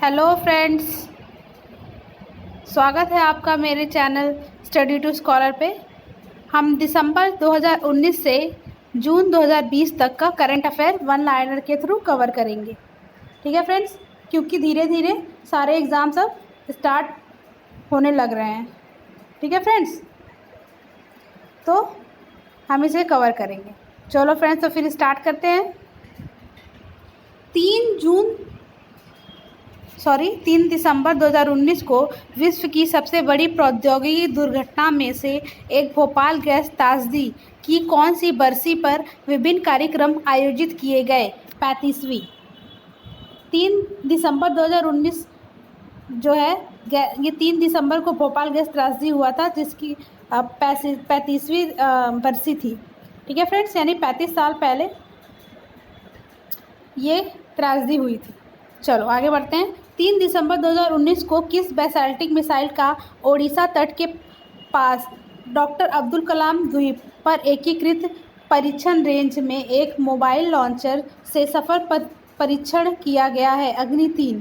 Hello friends, स्वागत है आपका मेरे चैनल स्टडी टू स्कॉलर पे। हम दिसंबर 2019 से जून 2020 तक का करंट अफेयर वन लाइनर के थ्रू कवर करेंगे। ठीक है फ्रेंड्स, क्योंकि धीरे धीरे सारे एग्ज़ाम्स अब स्टार्ट होने लग रहे हैं। ठीक है फ्रेंड्स, तो हम इसे कवर करेंगे। चलो फ्रेंड्स, तो फिर स्टार्ट करते हैं। 3 दिसंबर 2019 को विश्व की सबसे बड़ी प्रौद्योगिकी दुर्घटना में से एक भोपाल गैस त्रासदी की कौन सी बरसी पर विभिन्न कार्यक्रम आयोजित किए गए? 35वीं। 3 दिसंबर 2019 जो है, ये 3 दिसंबर को भोपाल गैस त्रासदी हुआ था, जिसकी 35वीं बरसी थी। ठीक है फ्रेंड्स, यानी 35 साल पहले ये त्रासदी हुई थी। चलो आगे बढ़ते हैं। 3 दिसंबर 2019 को किस बैसाल्टिक मिसाइल का ओडिशा तट के पास डॉक्टर अब्दुल कलाम द्वीप पर एकीकृत परीक्षण रेंज में एक मोबाइल लॉन्चर से सफल परीक्षण किया गया है? अग्नि 3।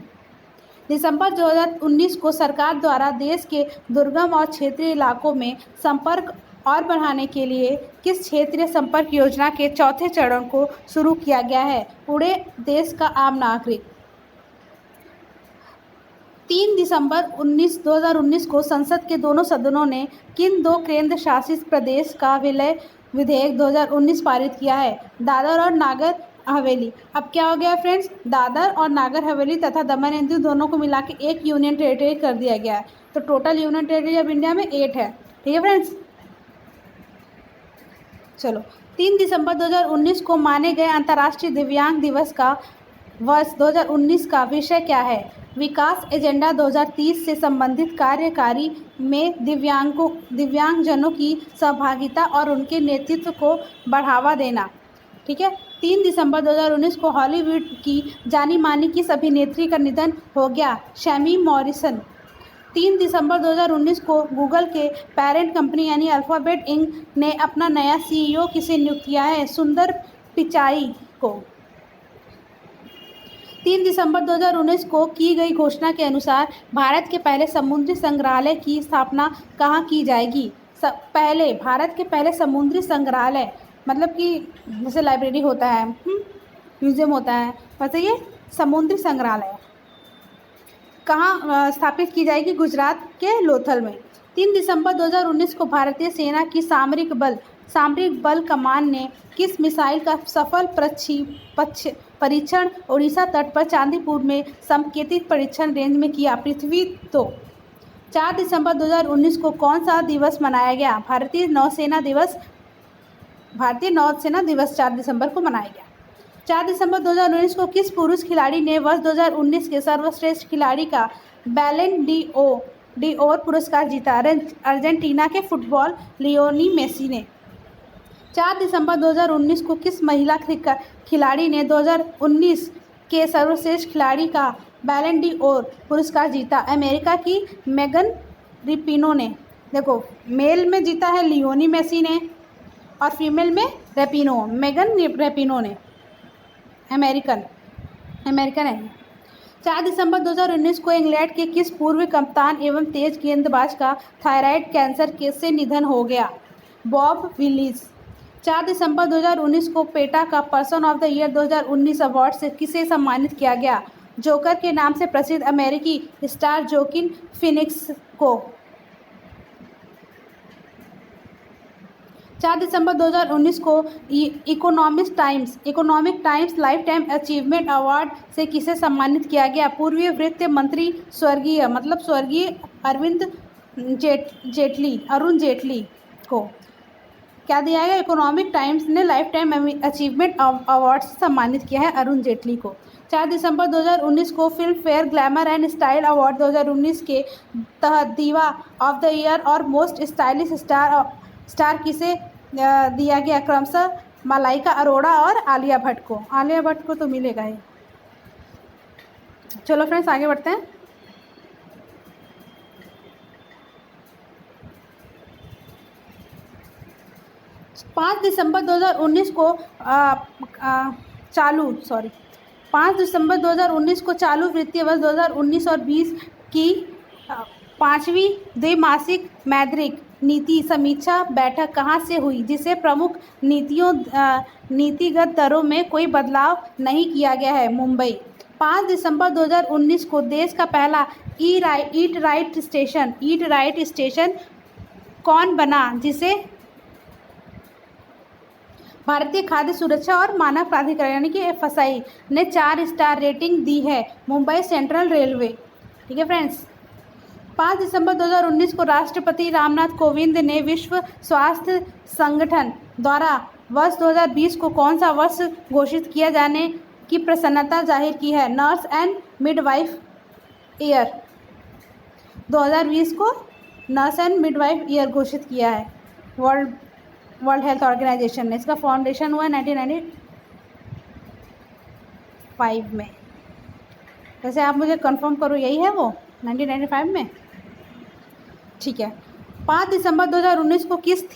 दिसंबर 2019 को सरकार द्वारा देश के दुर्गम और क्षेत्रीय इलाकों में संपर्क और बढ़ाने के लिए किस क्षेत्रीय संपर्क योजना के चौथे चरण को शुरू किया गया है? पूरे देश का आम नागरिक। 3 दिसंबर 2019 को संसद के दोनों सदनों ने किन दो केंद्र शासित प्रदेश का विलय विधेयक 2019 पारित किया है? दादर और नागर हवेली। अब क्या हो गया फ्रेंड्स, दादर और नागर हवेली तथा दमन एंड दीव दोनों को मिला के एक यूनियन टेरिटरी कर दिया गया है। तो total union territory of India में 8 है। ठीक है फ्रेंड्स, चलो 3 दिसंबर 2019 को माने गए अंतर्राष्ट्रीय दिव्यांग दिवस का वर्ष 2019 का विषय क्या है? विकास एजेंडा 2030 से संबंधित कार्यकारी में दिव्यांगजनों की सहभागिता और उनके नेतृत्व को बढ़ावा देना। ठीक है, 3 दिसंबर 2019 को हॉलीवुड की जानी मानी किस अभिनेत्री का निधन हो गया? शैमी मॉरिसन। 3 दिसंबर 2019 को गूगल के पेरेंट कंपनी यानी अल्फ़ाबेट इंक ने अपना नया सीईओ किसे नियुक्त किया है? सुंदर पिचाई को। 3 दिसंबर 2019 को की गई घोषणा के अनुसार भारत के पहले समुद्री संग्रहालय की स्थापना कहाँ की जाएगी? पहले भारत के पहले समुद्री संग्रहालय, मतलब कि जैसे लाइब्रेरी होता है, म्यूजियम होता है, वैसे ये समुद्री संग्रहालय कहाँ स्थापित की जाएगी? गुजरात के लोथल में। 3 दिसंबर 2019 को भारतीय सेना की सामरिक बल कमान ने किस मिसाइल का सफल परीक्षण ओडिशा तट पर चांदीपुर में संकेतित परीक्षण रेंज में किया? पृथ्वी 2। 4 दिसंबर 2019 को कौन सा दिवस मनाया गया? भारतीय नौसेना दिवस 4 दिसंबर को मनाया गया। 4 दिसंबर 2019 को किस पुरुष खिलाड़ी ने वर्ष 2019 के सर्वश्रेष्ठ खिलाड़ी का बैलन डी ओर पुरस्कार जीता? अर्जेंटीना के फुटबॉल लियोनी मेसी ने। 4 दिसंबर 2019 को किस महिला खिलाड़ी ने 2019 के सर्वश्रेष्ठ खिलाड़ी का बैलन डी ओर पुरस्कार जीता? अमेरिका की मेगन रेपिनो ने। देखो, मेल में जीता है लियोनी मेसी ने और फीमेल में मेगन रेपिनो ने। अमेरिकन है। 4 दिसंबर 2019 को इंग्लैंड के किस पूर्व कप्तान एवं तेज गेंदबाज का थायराइड कैंसर से निधन हो गया? Bob villis. 4 दिसंबर 2019 को पेटा का person of the year 2019 award से किसे सम्मानित किया गया? जोकर के नाम से प्रसिद्ध अमेरिकी स्टार जोकिन फिनिक्स को। 4 दिसंबर 2019 को economic times life time achievement award से किसे सम्मानित किया गया? पूर्व वित्त मंत्री स्वर्गीय अरुण जेटली को क्या दिया गया? इकोनॉमिक टाइम्स ने लाइफ टाइम अचीवमेंट अवार्ड से सम्मानित किया है अरुण जेटली को। 4 दिसंबर 2019 को film fair glamour and style award 2019 के तहत दीवा ऑफ द ईयर और मोस्ट स्टाइलिश स्टार किसे दिया गया? क्रमशः मलाइका अरोड़ा और आलिया भट्ट को। आलिया भट्ट को तो मिलेगा ही। चलो फ्रेंड्स, आगे बढ़ते हैं। पाँच दिसंबर 2019 को 5 दिसंबर 2019 को चालू वित्तीय वर्ष 2019 और 20 की 5वीं द्विमासिक मौद्रिक नीति समीक्षा बैठक कहाँ से हुई, जिसे प्रमुख नीतिगत दरों में कोई बदलाव नहीं किया गया है? मुंबई। 5 दिसंबर 2019 को देश का पहला ईट राइट स्टेशन कौन बना, जिसे भारतीय खाद्य सुरक्षा और मानक प्राधिकरण यानी कि FSI ने 4 स्टार रेटिंग दी है? Mumbai central railway. ठीक है फ्रेंड्स। 5 दिसंबर 2019 को राष्ट्रपति रामनाथ कोविंद ने विश्व स्वास्थ्य संगठन द्वारा वर्ष 2020 को कौन सा वर्ष घोषित किया जाने की प्रसन्नता जाहिर की है? Nurse and midwife year. 2020 को नर्स एंड मिडवाइफ ईयर घोषित किया है वर्ल्ड हेल्थ ऑर्गेनाइजेशन ने। इसका फाउंडेशन हुआ 1995 में। वैसे आप मुझे कंफर्म करो, यही है वो 1995 में? ठीक है। 5 दिसंबर 2019 को किस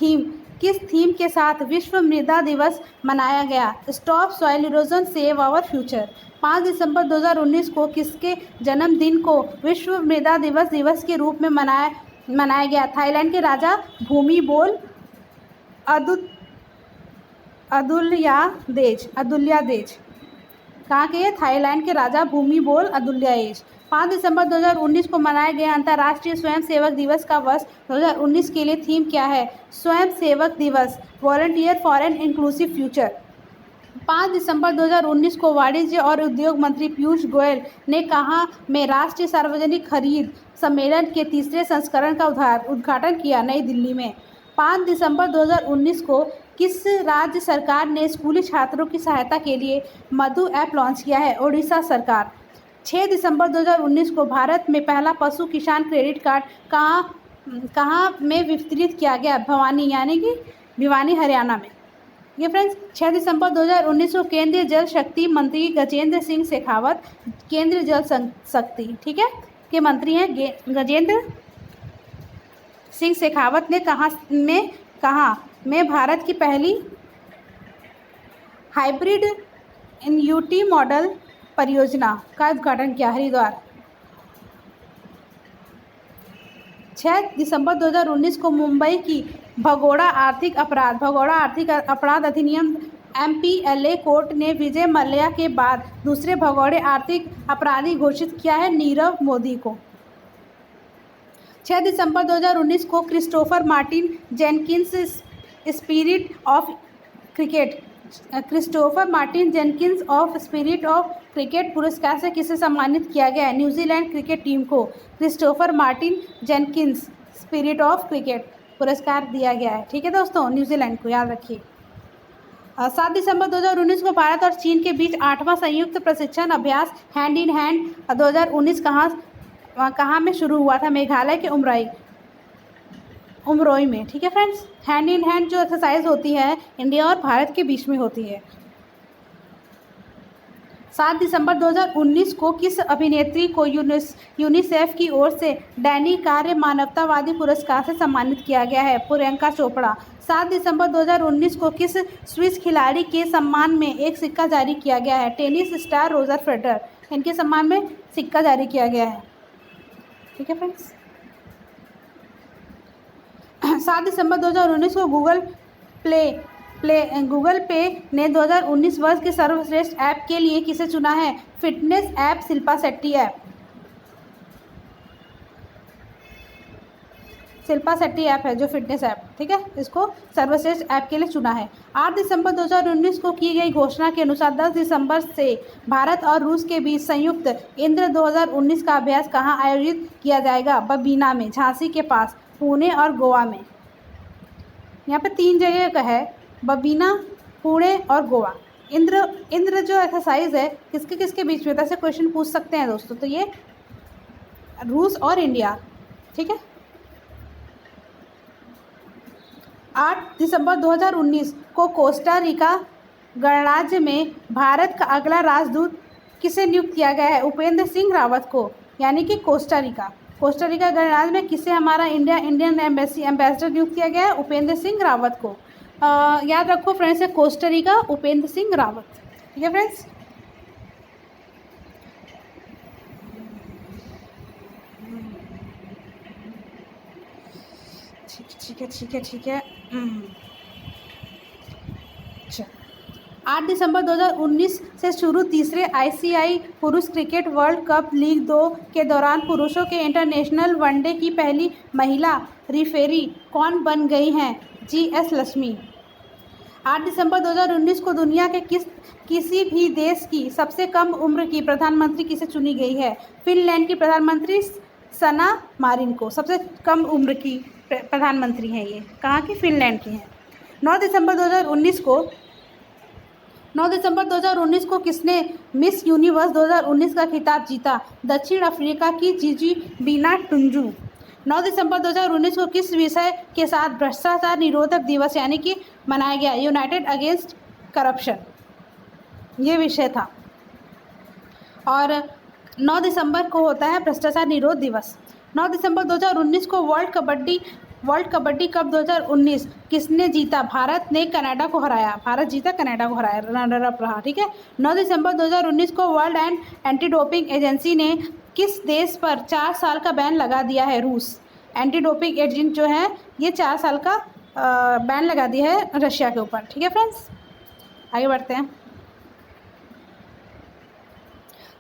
थीम के साथ विश्व मृदा दिवस मनाया गया? Stop soil erosion save our future. 5 दिसंबर 2019 को किसके जन्मदिन को विश्व मृदा दिवस के रूप में मनाया गया? थाईलैंड के राजा भूमिबोल अदुल्यादेज। कहाँ के? थाईलैंड के राजा भूमिबोल अदुल्यादेज। 5 दिसंबर 2019 को मनाया गया अंतर्राष्ट्रीय स्वयंसेवक दिवस का वर्ष 2019 के लिए थीम क्या है? स्वयंसेवक दिवस, volunteer for an inclusive future. 5 दिसंबर 2019 को वाणिज्य और उद्योग मंत्री पीयूष गोयल ने कहाँ में राष्ट्रीय सार्वजनिक खरीद सम्मेलन के तीसरे संस्करण का उद्घाटन किया? नई दिल्ली में। 5 दिसंबर 2019 को किस राज्य सरकार ने स्कूली छात्रों की सहायता के लिए मधु ऐप लॉन्च किया है? ओडिशा सरकार। 6 दिसंबर 2019 को भारत में पहला पशु किसान क्रेडिट कार्ड कहाँ में वितरित किया गया? भवानी यानी कि भिवानी हरियाणा में। ये फ्रेंड्स 6 दिसंबर 2019 को केंद्रीय जल शक्ति मंत्री गजेंद्र सिंह शेखावत, केंद्रीय जल शक्ति ठीक है के मंत्री हैं गजेंद्र सिंह शेखावत ने कहा में भारत की पहली हाइब्रिड एनयूटी मॉडल परियोजना का उद्घाटन किया? हरिद्वार। 6 दिसंबर 2019 को मुंबई की भगोड़ा आर्थिक अपराध अधिनियम MPLA कोर्ट ने विजय मल्ल्या के बाद दूसरे भगोड़े आर्थिक अपराधी घोषित किया है? नीरव मोदी को। 6 दिसंबर 2019 को Christopher Martin Jenkins spirit of cricket पुरस्कार से किसे सम्मानित किया गया है? न्यूजीलैंड क्रिकेट टीम को Christopher Martin Jenkins spirit of cricket पुरस्कार दिया गया है। ठीक है दोस्तों, न्यूजीलैंड को याद रखिए। 7 दिसंबर 2019 को भारत और चीन के बीच 8वां संयुक्त प्रशिक्षण अभ्यास हैंड इन हैंड 2019 कहाँ में शुरू हुआ था? मेघालय के उमरोई में। ठीक है फ्रेंड्स, हैंड इन हैंड जो एक्सरसाइज होती है इंडिया और भारत के बीच में होती है। 7 दिसंबर 2019 को किस अभिनेत्री को यूनिसेफ की ओर से डैनी कार्य मानवतावादी पुरस्कार से सम्मानित किया गया है? प्रियंका चोपड़ा। 7 दिसंबर 2019 को किस स्विस खिलाड़ी के सम्मान में एक सिक्का जारी किया गया है? टेनिस स्टार रोजर फेडरर, इनके सम्मान में सिक्का जारी किया गया है। ठीक है फ्रेंड्स। 7 दिसंबर 2019 को गूगल पे ने 2019 वर्ष के सर्वश्रेष्ठ ऐप के लिए किसे चुना है? Fitness app Shilpa Shetty app है जो फिटनेस ऐप, ठीक है, इसको सर्वश्रेष्ठ ऐप के लिए चुना है। 8 दिसंबर 2019 को की गई घोषणा के अनुसार 10 दिसंबर से भारत और रूस के बीच संयुक्त इंद्र 2019 का अभ्यास कहाँ आयोजित किया जाएगा? बबीना में, झांसी के पास, पुणे और गोवा में। यहाँ पे 3 जगह का है, बबीना, पुणे और गोवा। इंद्र जो एक्सरसाइज है किसके बीच में, ऐसे क्वेश्चन पूछ सकते हैं दोस्तों, तो ये रूस और इंडिया। ठीक है। 8 दिसंबर 2019 को कोस्टा रिका गणराज्य में भारत का अगला राजदूत किसे नियुक्त किया गया है? उपेंद्र सिंह रावत को, यानी कि कोस्टा रिका गणराज्य में किसे हमारा इंडियन एम्बेसडर नियुक्त किया गया है? उपेंद्र सिंह रावत को। याद रखो friends, Costa Rica, Upendra Singh Rawat. ठीक है फ्रेंड्स। ठीक है। चल 8 दिसंबर 2019 से शुरू तीसरे आईसीआई पुरुष क्रिकेट वर्ल्ड कप लीग 2 के दौरान पुरुषों के इंटरनेशनल वनडे की पहली महिला रिफेरी कौन बन गई हैं? जीएस लक्ष्मी। 8 दिसंबर 2019 को दुनिया के किसी भी देश की सबसे कम उम्र की प्रधानमंत्री किसे चुनी गई है? फिनलैंड की प्रधानमंत्री सना मारिन को सबसे कम उम्र की प्रधानमंत्री हैं ये। कहाँ की? फिनलैंड की हैं। 9 दिसंबर 2019 को किसने मिस यूनिवर्स 2019 का खिताब जीता? दक्षिण अफ्रीका की जीजी बीना टुंजू। 9 दिसंबर 2019 को किस विषय के साथ भ्रष्टाचार निरोधक दिवस यानी कि मनाया गया? यूनाइटेड अगेंस्ट करप्शन, ये विषय था। और 9 दिसंबर को होता है भ्रष्टाचार निरोध दिवस। 9 दिसंबर 2019 को वर्ल्ड कबड्डी कप 2019 किसने जीता? भारत ने कनाडा को हराया। भारत जीता, कनाडा को हराया, रनर अप रहा। ठीक है। 9 दिसंबर 2019 को वर्ल्ड एंटी डोपिंग एजेंसी ने किस देश पर 4 साल का बैन लगा दिया है? रूस। एंटी डोपिंग एजेंट जो है ये 4 साल का बैन लगा दिया है रशिया के ऊपर। ठीक है फ्रेंड्स, आगे बढ़ते हैं।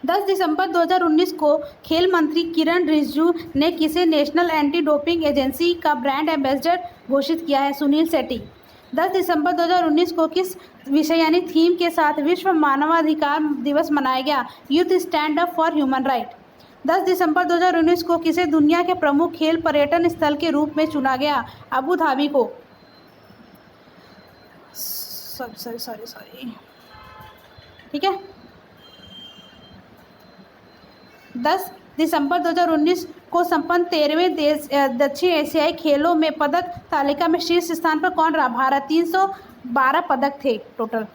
10 दिसंबर 2019 को खेल मंत्री किरण रिजिजू ने किसे नेशनल एंटी डोपिंग एजेंसी का ब्रांड एम्बेसडर घोषित किया है? सुनील शेट्टी। 10 दिसंबर 2019 को किस विषय यानी थीम के साथ विश्व मानवाधिकार दिवस मनाया गया? Youth stand up for human right. 10 दिसंबर 2019 को किसे दुनिया के प्रमुख खेल पर्यटन स्थल के रूप में चुना गया? अबू धाबी को। सॉरी ठीक है। 10 दिसंबर 2019 को संपन्न 13वें दक्षिण एशियाई खेलों में पदक तालिका में शीर्ष स्थान पर कौन रहा? भारत। 312 पदक थे टोटल।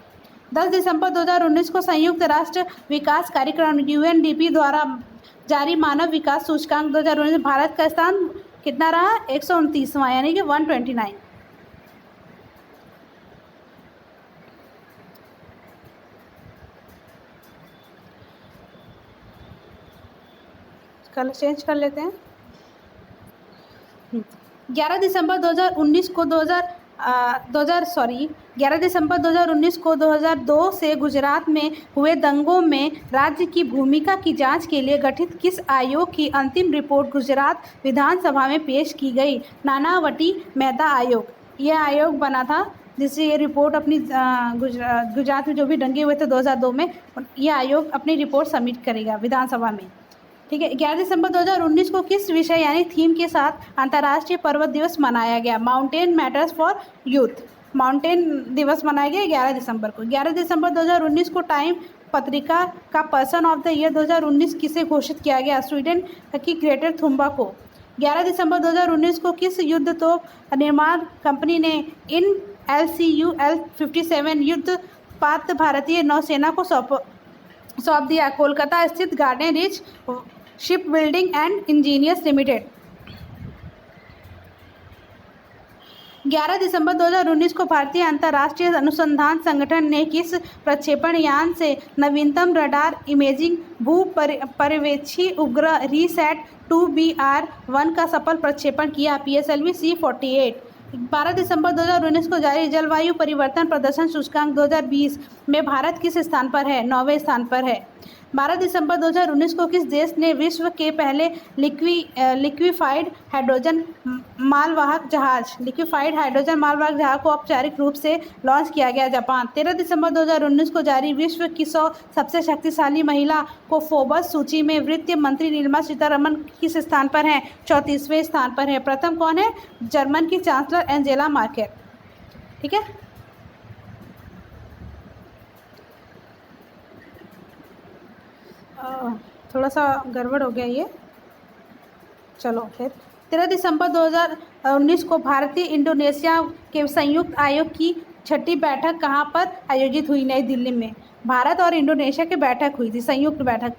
10 दिसंबर 2019 को संयुक्त राष्ट्र विकास कार्यक्रम यूएनडीपी द्वारा जारी मानव विकास सूचकांक 2019 भारत का स्थान कितना रहा? 129वां यानी कि 129। कलर चेंज कर लेते हैं। 11 दिसंबर 2019 को 2002 से गुजरात में हुए दंगों में राज्य की भूमिका की जांच के लिए गठित किस आयोग की अंतिम रिपोर्ट गुजरात विधानसभा में पेश की गई? नानावटी मेहता आयोग। यह आयोग बना था जिससे ये रिपोर्ट अपनी गुजरात में जो भी दंगे हुए थे 2002 में, यह आयोग अपनी रिपोर्ट सबमिट करेगा विधानसभा में। ठीक है। 11 दिसंबर 2019 को किस विषय यानी थीम के साथ अंतर्राष्ट्रीय पर्वत दिवस मनाया गया? Mountain matters for youth. Mountain दिवस मनाया गया 11 दिसंबर को। 11 दिसंबर 2019 को टाइम पत्रिका का पर्सन ऑफ द ईयर 2019 किसे घोषित किया गया? स्वीडन की ग्रेटर थुम्बा को। 11 दिसंबर 2019 को किस युद्ध तोप निर्माण कंपनी ने इन LCU L57 युद्ध पात्र भारतीय नौसेना को सौंप दिया? कोलकाता स्थित garden rich ship building and engineers limited. 11 दिसंबर 2019 को भारतीय अंतर्राष्ट्रीय अनुसंधान संगठन ने किस प्रक्षेपण यान से नवीनतम रडार इमेजिंग भू पर्यवेक्षी उपग्रह रीसैट 2BR-1 का सफल प्रक्षेपण किया? PSLV C-48। 12 दिसंबर 2019 को जारी जलवायु परिवर्तन प्रदर्शन सूचकांक 2020 में भारत किस स्थान पर है? 9वें स्थान पर है। 12 दिसंबर 2019 को किस देश ने विश्व के पहले लिक्विफाइड हाइड्रोजन मालवाहक जहाज को औपचारिक रूप से लॉन्च किया गया? जापान। 13 दिसंबर 2019 को जारी विश्व की 100 सबसे शक्तिशाली महिला को फोर्ब्स सूची में वित्त मंत्री निर्मला सीतारमण किस स्थान पर हैं? 34वें स्थान पर है। प्रथम कौन है? जर्मन की चांसलर एंजेला मार्केल। ठीक है। थोड़ा सा गड़बड़ हो गया ये, चलो फिर। 13 दिसंबर 2019 को भारतीय इंडोनेशिया के संयुक्त आयोग की 6ठी बैठक कहाँ पर आयोजित हुई? नई दिल्ली में। भारत और इंडोनेशिया की बैठक हुई थी, संयुक्त बैठक,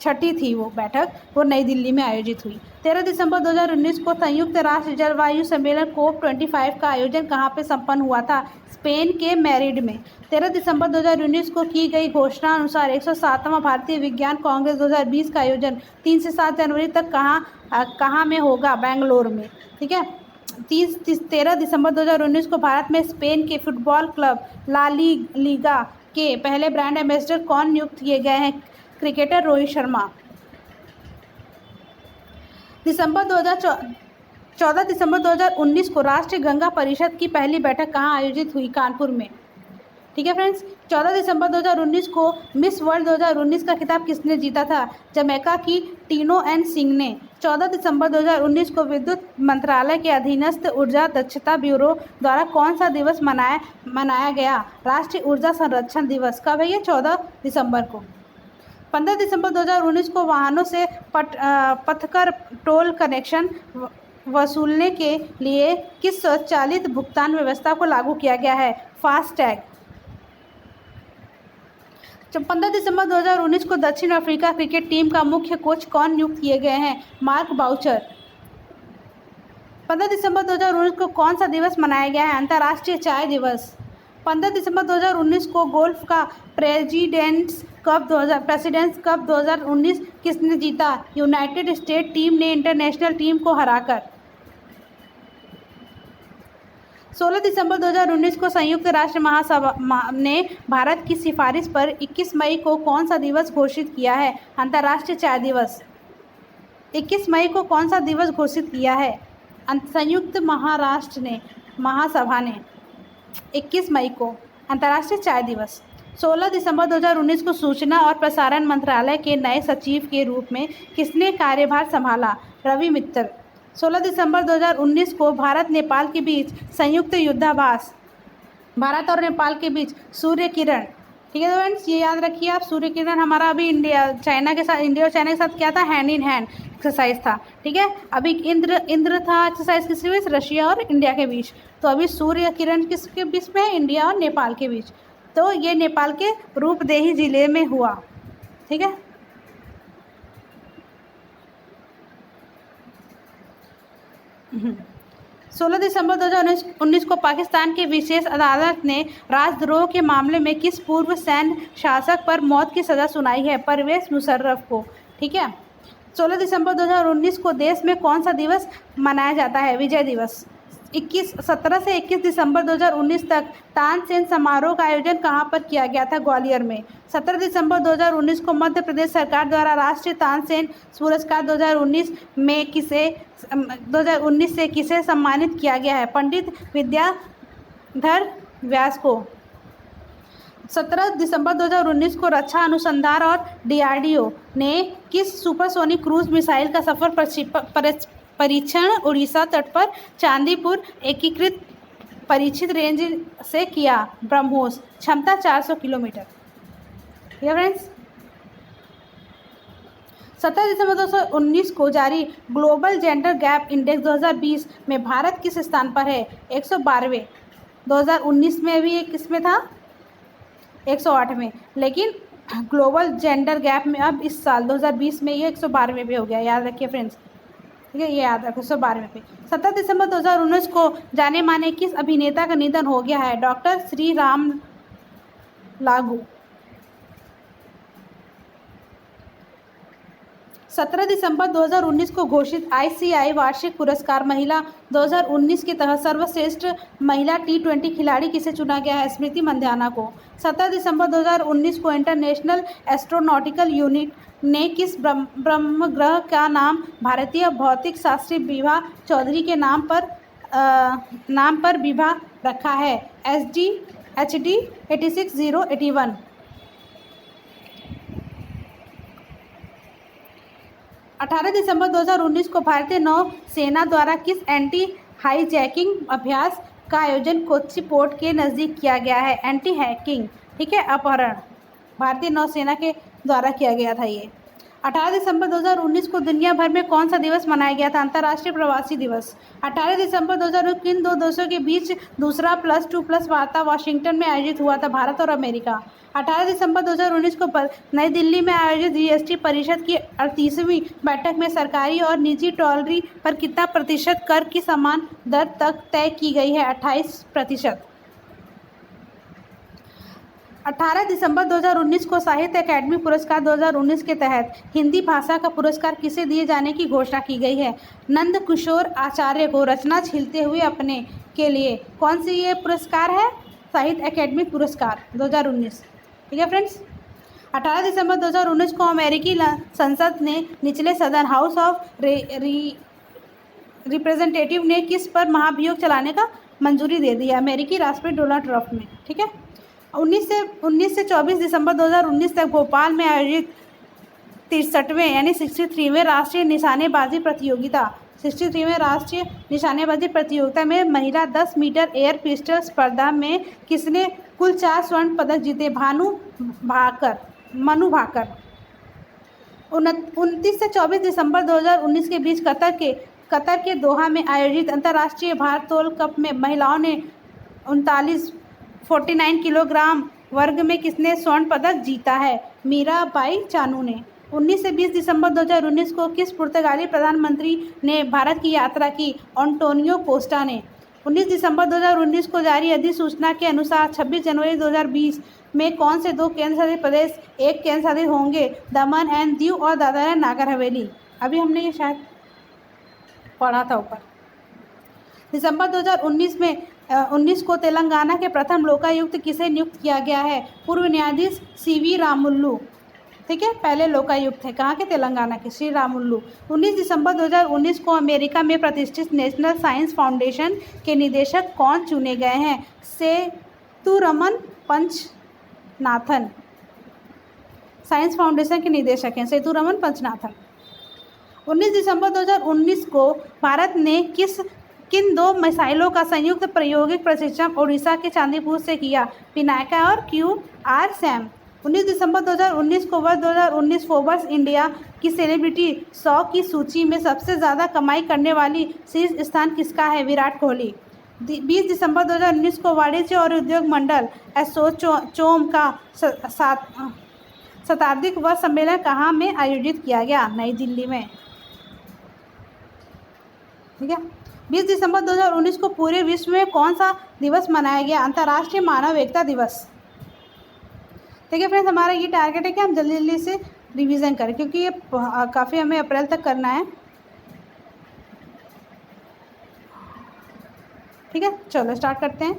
6ठी थी वो बैठक, वो नई दिल्ली में आयोजित हुई। 13 दिसंबर 2019 को संयुक्त राष्ट्र जलवायु सम्मेलन COP25 का आयोजन कहाँ पर संपन्न हुआ था? स्पेन के मैड्रिड में। 13 दिसंबर 2019 को की गई घोषणा अनुसार 107वां भारतीय विज्ञान कांग्रेस 2020 का आयोजन 3 से 7 जनवरी तक कहाँ में होगा? बेंगलोर में। ठीक है। 13 दिसंबर 2019 को भारत में स्पेन के फुटबॉल क्लब ला लीगा के पहले ब्रांड एम्बेसडर कौन नियुक्त किए गए हैं? क्रिकेटर रोहित शर्मा। 14 दिसंबर 2019 को राष्ट्रीय गंगा परिषद की पहली बैठक कहाँ आयोजित हुई? कानपुर में। ठीक है फ्रेंड्स, 14 दिसंबर 2019 को मिस वर्ल्ड 2019 का खिताब किसने जीता था? जमैका की टीनो एन सिंह ने। 14 दिसंबर 2019 को विद्युत मंत्रालय के अधीनस्थ ऊर्जा दक्षता ब्यूरो द्वारा कौन सा दिवस मनाया गया? राष्ट्रीय ऊर्जा संरक्षण दिवस। कब है ये? 14 दिसंबर को। 15 दिसंबर 2019 को वाहनों से पथकर टोल कनेक्शन वसूलने के लिए किस स्वचालित भुगतान व्यवस्था को लागू किया गया है? फास्टैग। 15 दिसंबर 2019 को दक्षिण अफ्रीका क्रिकेट टीम का मुख्य कोच कौन नियुक्त किए गए हैं? Mark Boucher. 15 दिसंबर 2019 को कौन सा दिवस मनाया गया है? अंतर्राष्ट्रीय चाय दिवस। 15 दिसंबर 2019 को गोल्फ का प्रेसिडेंट्स कप 2019 किसने जीता? यूनाइटेड स्टेट टीम ने इंटरनेशनल टीम को हराकर। 16 दिसंबर 2019 को संयुक्त राष्ट्र महासभा ने भारत की सिफारिश पर 21 मई को कौन सा दिवस घोषित किया है? अंतर्राष्ट्रीय चाय दिवस। 21 मई को कौन सा दिवस घोषित किया है? संयुक्त महासभा ने 21 मई को अंतर्राष्ट्रीय चाय दिवस। 16 दिसंबर 2019 को सूचना और प्रसारण मंत्रालय के नए सचिव के रूप में किसने कार्यभार संभाला? रवि मित्तल। 16 दिसंबर 2019 को भारत नेपाल के बीच संयुक्त युद्धाभ्यास, भारत और नेपाल के बीच सूर्य किरण। ठीक है फ्रेंड्स, ये याद रखिए आप, सूर्य किरण हमारा अभी इंडिया और चाइना के साथ क्या था? हैंड इन हैंड एक्सरसाइज था। ठीक है, अभी इंद्र था एक्सरसाइज किसके बीच? रशिया और इंडिया के बीच। तो अभी सूर्य किरण किसके बीच में है? इंडिया और नेपाल के बीच। तो ये नेपाल के रूपदेही जिले में हुआ। ठीक है, सोलह दिसंबर 2019 को पाकिस्तान की विशेष अदालत ने राजद्रोह के मामले में किस पूर्व सैन्य शासक पर मौत की सज़ा सुनाई है? परवेज मुशर्रफ को। ठीक है, 16 दिसंबर 2019 को देश में कौन सा दिवस मनाया जाता है? विजय दिवस। 17 से 21 दिसंबर 2019 तक तानसेन समारोह का आयोजन कहाँ पर किया गया था? ग्वालियर में। 17 दिसंबर 2019 को मध्य प्रदेश सरकार द्वारा राष्ट्रीय तानसेन पुरस्कार 2019 से किसे सम्मानित किया गया है? पंडित विद्याधर व्यास को। 17 दिसंबर 2019 को रक्षा अनुसंधान और DRDO ने किस सुपरसोनिक क्रूज मिसाइल का सफल परीक्षण उड़ीसा तट पर चांदीपुर एकीकृत परीक्षित रेंज से किया? ब्रह्मोस। क्षमता 400 किलोमीटर। ये फ्रेंड्स, 17 दिसंबर 2019 को जारी ग्लोबल जेंडर गैप इंडेक्स 2020 में भारत किस स्थान पर है? 112वें। 2019 में भी एक किस में था? 108वें। लेकिन ग्लोबल जेंडर गैप में अब इस साल 2020 में ये 112वें पे हो गया। याद रखिए फ्रेंड्स, ठीक है, ये याद रखो 112वें पे। 17 दिसंबर 2019 को जाने माने किस अभिनेता का निधन हो गया है? डॉक्टर श्री राम लागू। 17 दिसंबर 2019 को घोषित ICI वार्षिक पुरस्कार महिला 2019 के तहत सर्वश्रेष्ठ महिला T20 खिलाड़ी किसे चुना गया है? स्मृति मंधाना को। 17 दिसंबर 2019 को इंटरनेशनल एस्ट्रोनॉटिकल यूनिट ने किस ब्रह्मग्रह का नाम भारतीय भौतिक शास्त्री विभा चौधरी के नाम पर विभा रखा है? HD 86081। 18 दिसंबर 2019 को भारतीय नौसेना द्वारा किस एंटी हाईजैकिंग अभ्यास का आयोजन कोच्चि पोर्ट के नज़दीक किया गया है? Anti hacking. ठीक है, अपहरण भारतीय नौसेना के द्वारा किया गया था ये। 18 दिसंबर 2019 को दुनिया भर में कौन सा दिवस मनाया गया था? अंतर्राष्ट्रीय प्रवासी दिवस। 18 दिसंबर 2019 किन दो देशों के बीच दूसरा +2+ वार्ता वाशिंगटन में आयोजित हुआ था? भारत और अमेरिका। 18 दिसंबर 2019 को नई दिल्ली में आयोजित GST परिषद की 38वीं बैठक में सरकारी और निजी टॉलरी पर कितना प्रतिशत कर की समान दर तक तय की गई है? 28%। 18 दिसंबर 2019 को साहित्य अकादमी पुरस्कार 2019 के तहत हिंदी भाषा का पुरस्कार किसे दिए जाने की घोषणा की गई है? नंद किशोर आचार्य को रचना छीलते हुए अपने के लिए कौन सी ये पुरस्कार है? साहित्य अकादमी पुरस्कार 2019। ठीक है फ्रेंड्स, 18 दिसंबर 2019 को अमेरिकी संसद ने निचले सदन हाउस ऑफ रिप्रेजेंटेटिव ने किस पर महाभियोग चलाने का मंजूरी दे दी? अमेरिकी राष्ट्रपति डोनाल्ड ट्रंप ने। ठीक है, 19 से 24 दिसंबर 2019 तक भोपाल में आयोजित 63वें यानी 63वें राष्ट्रीय निशानेबाजी प्रतियोगिता 63वें राष्ट्रीय निशानेबाजी प्रतियोगिता में महिला 10 मीटर एयर पिस्टल स्पर्धा में किसने कुल 4 स्वर्ण पदक जीते? मनु भाकर। 29 से 24 दिसंबर 2019 के बीच कतर के दोहा में आयोजित अंतर्राष्ट्रीय भारोत्तोलन कप में महिलाओं ने 49 किलोग्राम वर्ग में किसने स्वर्ण पदक जीता है? मीराबाई चानू ने। 19 से 20 दिसंबर 2019 को किस पुर्तगाली प्रधानमंत्री ने भारत की यात्रा की? एंटोनियो कोस्टा ने। 19 दिसंबर 2019 को जारी अधिसूचना के अनुसार 26 जनवरी 2020 में कौन से 2 केंद्र शासित प्रदेश एक केंद्र शासित होंगे? दमन एंड दीव और दादरा एंड नागर हवेली। अभी हमने ये शायद पढ़ा था ऊपर। दिसंबर 2019 में 19 को तेलंगाना के प्रथम लोकायुक्त किसे नियुक्त किया गया है? पूर्व न्यायाधीश CV रामुल्लू। ठीक है, पहले लोकायुक्त है कहाँ के? तेलंगाना के, श्री रामुल्लू। 19 दिसंबर 2019 को अमेरिका में प्रतिष्ठित नेशनल साइंस फाउंडेशन के निदेशक कौन चुने गए हैं? सेतुरमन पंचनाथन साइंस फाउंडेशन के निदेशक हैं, सेतुरमन पंचनाथन। 19 दिसंबर 2019 को भारत ने किन 2 मिसाइलों का संयुक्त प्रायोगिक परीक्षण ओडिशा के चांदीपुर से किया? पिनाका और QR सैम। 19 दिसंबर 2019 को वर्ष 2019 फोर्ब्स इंडिया की सेलिब्रिटी 100 की सूची में सबसे ज़्यादा कमाई करने वाली शीर्ष स्थान किसका है? विराट कोहली। 20 दिसंबर 2019 को वाणिज्य और उद्योग मंडल एसोचैम का शताब्दी वर्ष सम्मेलन कहाँ में आयोजित किया गया? नई दिल्ली में। ठीक है, 20 दिसंबर 2019 को पूरे विश्व में कौन सा दिवस मनाया गया? अंतर्राष्ट्रीय मानव एकता दिवस। ठीक है फ्रेंड्स, हमारा ये टारगेट है कि हम जल्दी जल्दी से रिवीजन करें क्योंकि ये काफ़ी हमें अप्रैल तक करना है। ठीक है, चलो स्टार्ट करते हैं।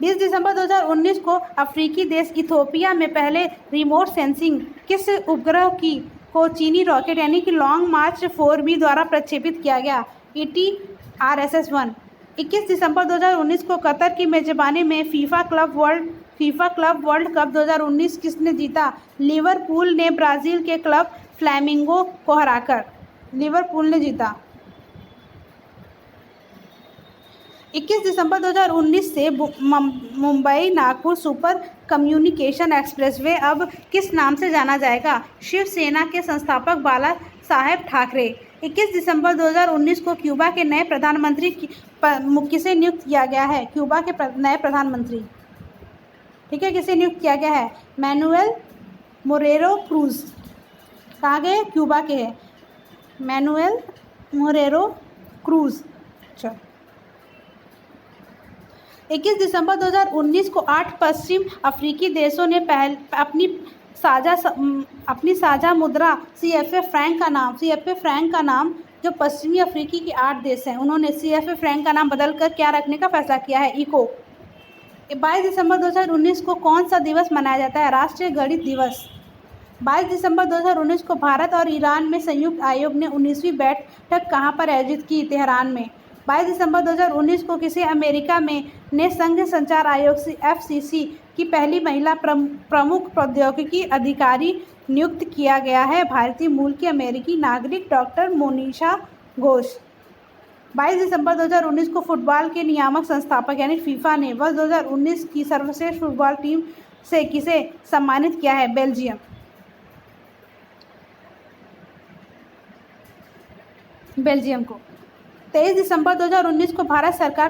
20 दिसंबर 2019 को अफ्रीकी देश इथियोपिया में पहले रिमोट सेंसिंग किस उपग्रह को चीनी रॉकेट यानी कि लॉन्ग मार्च 4B द्वारा प्रक्षेपित किया गया? ETRSS-1। 21 दिसंबर 2019 को कतर की मेजबानी में फीफा क्लब वर्ल्ड कप 2019 किसने जीता? लिवरपूल ने ब्राज़ील के क्लब फ्लैमिंगो को हराकर लिवरपूल ने जीता। 21 दिसंबर 2019 से Mumbai Nagpur super communication expressway अब किस नाम से जाना जाएगा? शिवसेना के संस्थापक बाला साहेब ठाकरे। 21 दिसंबर 2019 को क्यूबा के नए प्रधानमंत्री किसे नियुक्त किया गया है? क्यूबा के नए प्रधानमंत्री, ठीक है, किसे नियुक्त किया गया है? Manuel Marrero Cruz. कहाँ गए? क्यूबा के हैं, मैनुएल मोरेरो क्रूज। चलो, 21 दिसंबर 2019 को 8 पश्चिम अफ्रीकी देशों ने अपनी साझा मुद्रा CFA फ्रैंक का नाम जो पश्चिमी अफ्रीकी के 8 देश हैं उन्होंने CFA फ्रैंक का नाम बदलकर क्या रखने का फैसला किया है? इको। 22 दिसंबर 2019 को कौन सा दिवस मनाया जाता है? राष्ट्रीय गणित दिवस। 22 दिसंबर 2019 को भारत और ईरान में संयुक्त आयोग ने 19वीं बैठक कहाँ पर आयोजित की? तेहरान में। 22 दिसंबर 2019 को किसी अमेरिका ने संघ संचार आयोग FCC की पहली महिला प्रमुख प्रौद्योगिकी अधिकारी नियुक्त किया गया है? भारतीय मूल की अमेरिकी नागरिक डॉक्टर मोनिशा घोष। 22 दिसंबर 2019 को फुटबॉल के नियामक संस्थापक यानी फीफा ने वर्ष 2019 की सर्वश्रेष्ठ फुटबॉल टीम से किसे सम्मानित किया है? बेल्जियम को। 23 दिसंबर 2019 को भारत सरकार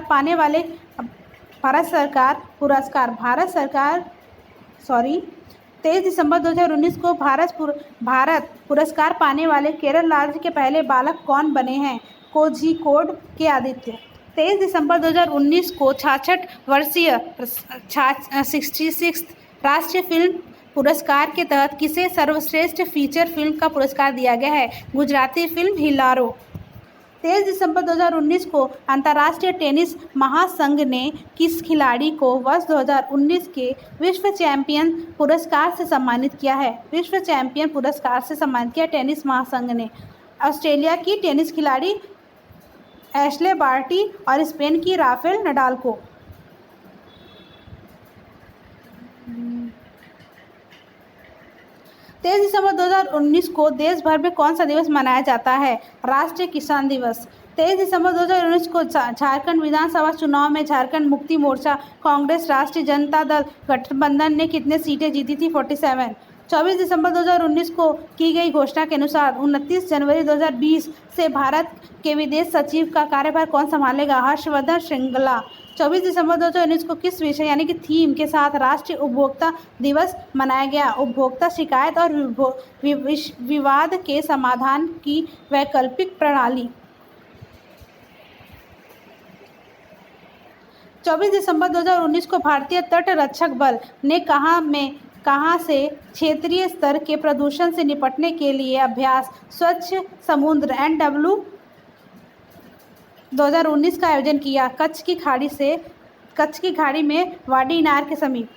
पुरस्कार पाने वाले केरल राज्य के पहले बालक कौन बने हैं? कोझिकोड के आदित्य। 23 दिसंबर 2019 को 66 वर्षीय 66 राष्ट्रीय फिल्म पुरस्कार के तहत किसे सर्वश्रेष्ठ फीचर फिल्म का पुरस्कार दिया गया है? गुजराती फिल्म हिलारो। 23 दिसंबर 2019 को अंतर्राष्ट्रीय टेनिस महासंघ ने किस खिलाड़ी को वर्ष 2019 के विश्व चैंपियन पुरस्कार से सम्मानित किया है? विश्व चैंपियन पुरस्कार से सम्मानित किया टेनिस महासंघ ने ऑस्ट्रेलिया की टेनिस खिलाड़ी एशले बार्टी और स्पेन की राफेल नडाल को। 23 दिसंबर 2019 को देश भर में कौन सा दिवस मनाया जाता है? राष्ट्रीय किसान दिवस। 23 दिसंबर 2019 को झारखंड विधानसभा चुनाव में झारखंड मुक्ति मोर्चा कांग्रेस राष्ट्रीय जनता दल गठबंधन ने कितने सीटें जीती थी? 47। 24 दिसंबर 2019 को की गई घोषणा के अनुसार 29 जनवरी 2020 से भारत के विदेश सचिव का कार्यभार कौन संभालेगा? हर्षवर्धन श्रृंगला। 24 दिसंबर 2019 को किस विषय यानी कि थीम के साथ राष्ट्रीय उपभोक्ता दिवस मनाया गया? उपभोक्ता शिकायत और विवाद के समाधान की वैकल्पिक प्रणाली। 24 दिसंबर 2019 को भारतीय तटरक्षक बल ने कहाँ से क्षेत्रीय स्तर के प्रदूषण से निपटने के लिए अभ्यास स्वच्छ समुद्र NW 2019 का आयोजन किया? कच्छ की खाड़ी में वाडी नार के समीप।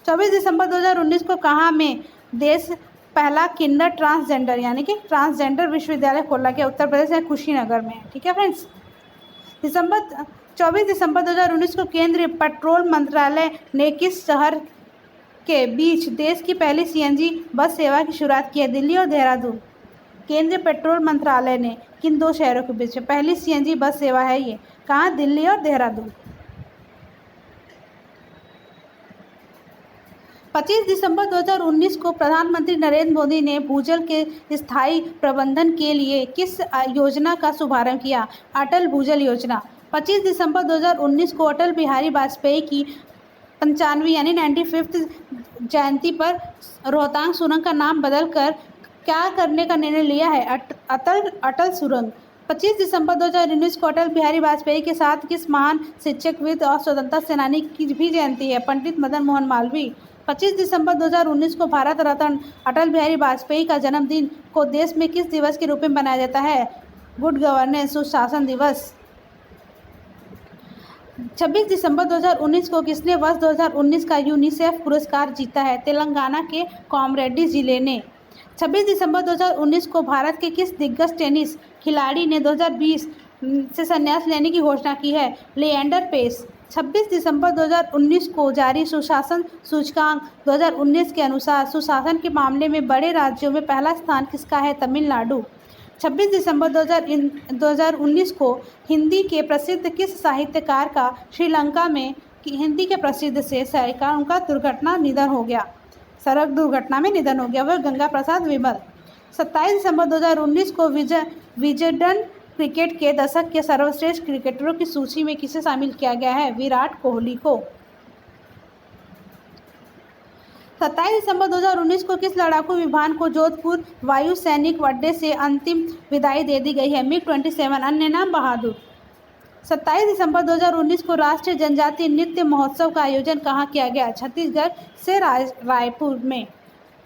24 दिसंबर 2019 को कहाँ में देश पहला किंडर ट्रांसजेंडर यानी कि ट्रांसजेंडर विश्वविद्यालय खोला गया? उत्तर प्रदेश में कुशीनगर में। ठीक है फ्रेंड्स। 24 दिसंबर 2019 को केंद्रीय पेट्रोल मंत्रालय ने किस शहर के बीच देश की पहली CNG बस सेवा की शुरुआत की है? दिल्ली और देहरादून। केंद्रीय पेट्रोल मंत्रालय ने किन दो शहरों के बीच पहली CNG बस सेवा है? ये कहाँ? दिल्ली और देहरादून। 25 दिसंबर 2019 को प्रधानमंत्री नरेंद्र मोदी ने भूजल के स्थायी प्रबंधन के लिए किस योजना का शुभारंभ किया? अटल भूजल योजना। 25 दिसंबर 2019 को अटल बिहारी वाजपेयी की 95वीं यानी 95th जयंती पर रोहतांग सुरंग का नाम बदलकर क्या करने का निर्णय लिया है? अटल सुरंग। 25 दिसंबर 2019 को अटल बिहारी वाजपेयी के साथ किस महान शिक्षकविद और स्वतंत्रता सेनानी की भी जयंती है? पंडित मदन मोहन मालवीय। 25 दिसंबर 2019 को भारत रत्न अटल बिहारी वाजपेयी का जन्मदिन को देश में किस दिवस के रूप में मनाया जाता है? गुड गवर्नेंस सुशासन दिवस। 26 दिसंबर 2019 को किसने वर्ष 2019 का यूनिसेफ पुरस्कार जीता है? तेलंगाना के कॉमरेड्डी जिले ने। 26 दिसंबर 2019 को भारत के किस दिग्गज टेनिस खिलाड़ी ने 2020 से संन्यास लेने की घोषणा की है? लिएंडर पेस। 26 दिसंबर 2019 को जारी सुशासन सूचकांक 2019 के अनुसार सुशासन के मामले में बड़े राज्यों में पहला स्थान किसका है? तमिलनाडु। 26 दिसंबर 2019 को हिंदी के प्रसिद्ध किस साहित्यकार का श्रीलंका में हिंदी के प्रसिद्ध से साहित्यकार उनका निधन हो गया? सड़क दुर्घटना में निधन हो गया। वह गंगा प्रसाद विमल। 27 दिसंबर 2019 को विजडन क्रिकेट के दशक के सर्वश्रेष्ठ क्रिकेटरों की सूची में किसे शामिल किया गया है? विराट कोहली को। 27 दिसंबर 2019 को किस लड़ाकू विमान को जोधपुर वायु सैनिक अड्डे से अंतिम विदाई दे दी गई है? MiG-27 अन्य नाम बहादुर। 27 दिसंबर 2019 को राष्ट्रीय जनजातीय नृत्य महोत्सव का आयोजन कहाँ किया गया? छत्तीसगढ़ से रायपुर में।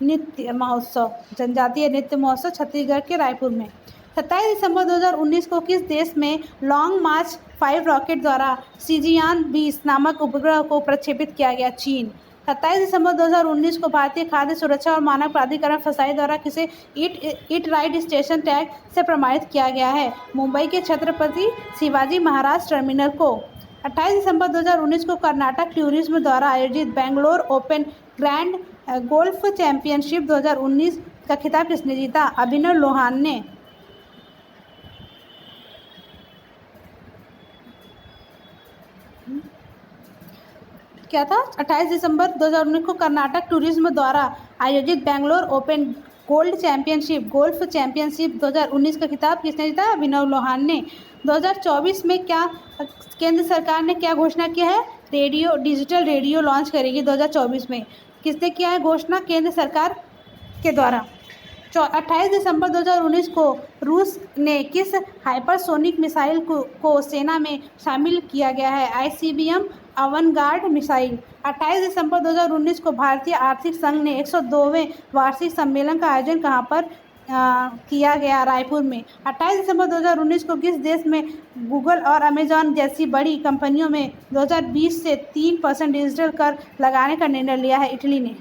नृत्य महोत्सव जनजातीय नृत्य महोत्सव छत्तीसगढ़ के रायपुर में। 27 दिसंबर 2019 को किस देश में लॉन्ग मार्च 5 रॉकेट द्वारा सिजियान 20 नामक उपग्रह को प्रक्षेपित किया गया? चीन। 27 दिसंबर 2019 को भारतीय खाद्य सुरक्षा और मानक प्राधिकरण फसाई द्वारा किसे ईट राइट स्टेशन टैग से प्रमाणित किया गया है? मुंबई के छत्रपति शिवाजी महाराज टर्मिनल को। 28 दिसंबर 2019 को कर्नाटक टूरिज्म द्वारा आयोजित Bangalore open grand golf championship 2019 का खिताब किसने जीता? अभिनव लोहान ने। क्या था? 28 दिसंबर 2019 को कर्नाटक टूरिज्म द्वारा आयोजित बेंगलोर ओपन गोल्फ चैंपियनशिप 2019 का खिताब किसने जीता? अभिनव लोहान ने। 2024 में क्या केंद्र सरकार ने क्या घोषणा किया है? डिजिटल रेडियो लॉन्च करेगी 2024 में। किसने किया है घोषणा? केंद्र सरकार के द्वारा। 28 दिसंबर 2019 को रूस ने किस हाइपरसोनिक मिसाइल को सेना में शामिल किया गया है? ICBM अवनगार्ड missile. 28 दिसंबर 2019 को भारतीय आर्थिक संघ ने 102वें वार्षिक सम्मेलन का आयोजन कहाँ पर किया गया? रायपुर में। 28 दिसंबर 2019 को किस देश में गूगल और अमेजॉन जैसी बड़ी कंपनियों में 2020 से 3% डिजिटल कर लगाने का निर्णय लिया है? इटली ने।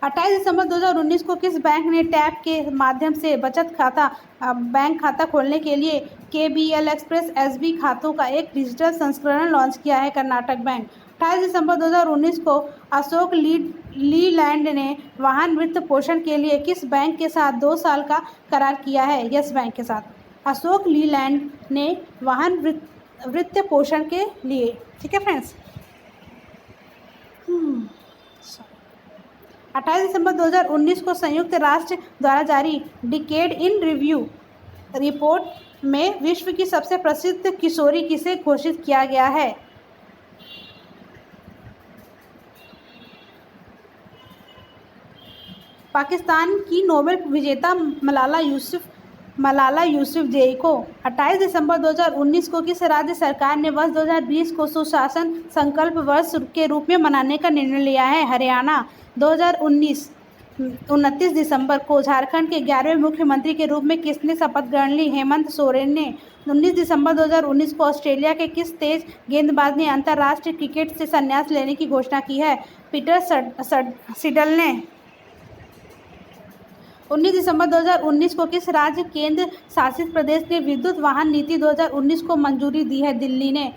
28 दिसंबर 2019 को किस बैंक ने टैप के माध्यम से बचत खाता बैंक खाता खोलने के लिए केबीएल एक्सप्रेस एसबी खातों का एक डिजिटल संस्करण लॉन्च किया है? कर्नाटक बैंक। 28 दिसंबर 2019 को अशोक लीलैंड ने वाहन वित्त पोषण के लिए किस बैंक के साथ 2 साल का करार किया है? यस बैंक के साथ। अशोक लीलैंड ने वाहन वित्त पोषण के लिए। ठीक है फ्रेंड्स। 28 दिसंबर 2019 को संयुक्त राष्ट्र द्वारा जारी डिकेड इन रिव्यू रिपोर्ट में विश्व की सबसे प्रसिद्ध किशोरी किसे घोषित किया गया है? पाकिस्तान की नोबेल विजेता मलाला यूसुफजई को। 28 दिसंबर 2019 को किस राज्य सरकार ने वर्ष 2020 को सुशासन संकल्प वर्ष के रूप में मनाने का निर्णय लिया है? हरियाणा। 29 दिसंबर को झारखंड के 11वें मुख्यमंत्री के रूप में किसने शपथ ग्रहण ली? हेमंत सोरेन ने। 19 दिसंबर 2019 को ऑस्ट्रेलिया के किस तेज गेंदबाज ने अंतर्राष्ट्रीय क्रिकेट से संन्यास लेने की घोषणा की है? पीटर सिडल ने। 19 दिसंबर 2019 को किस राज्य केंद्र शासित प्रदेश ने विद्युत वाहन नीति 2019 को मंजूरी दी है? दिल्ली ने।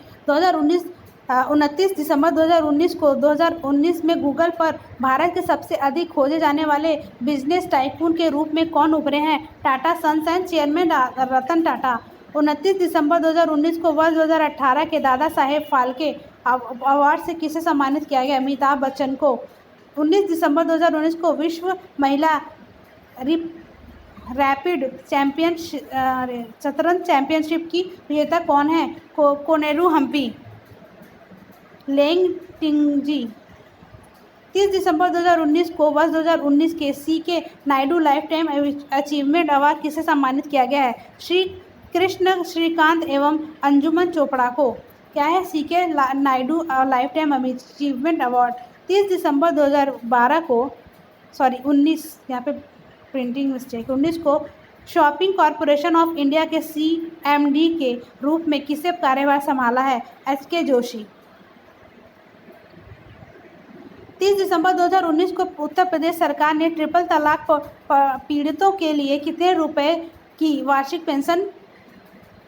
29 दिसंबर 2019 को 2019 में गूगल पर भारत के सबसे अधिक खोजे जाने वाले बिजनेस टाइकून के रूप में कौन उभरे हैं? Tata sons and chairman Ratan Tata. 29 दिसंबर 2019 को वर्ष 2018 के दादा साहेब फाल्के अवार्ड से किसे सम्मानित किया गया? अमिताभ बच्चन को। 19 दिसंबर 2019 को विश्व महिला रैपिड शतरंज चैंपियनशिप की विजेता कौन है? कोनेरू हम्पी लेंग टिंगजी। 30 दिसंबर 2019 को वर्ष 2019 के CK Nayudu lifetime achievement award किसे सम्मानित किया गया है? श्री कृष्ण श्रीकांत एवं अंजुमन चोपड़ा को। क्या है? CK Nayudu lifetime achievement award. 30 दिसंबर 2012 को 19 यहाँ पे प्रिंटिंग मिस्टेक 19 को शॉपिंग कॉरपोरेशन ऑफ इंडिया के CMD के रूप में किसे कार्यभार संभाला है? SK जोशी। 30 दिसंबर 2019 को उत्तर प्रदेश सरकार ने ट्रिपल तलाक पीड़ितों के लिए कितने रुपए की वार्षिक पेंशन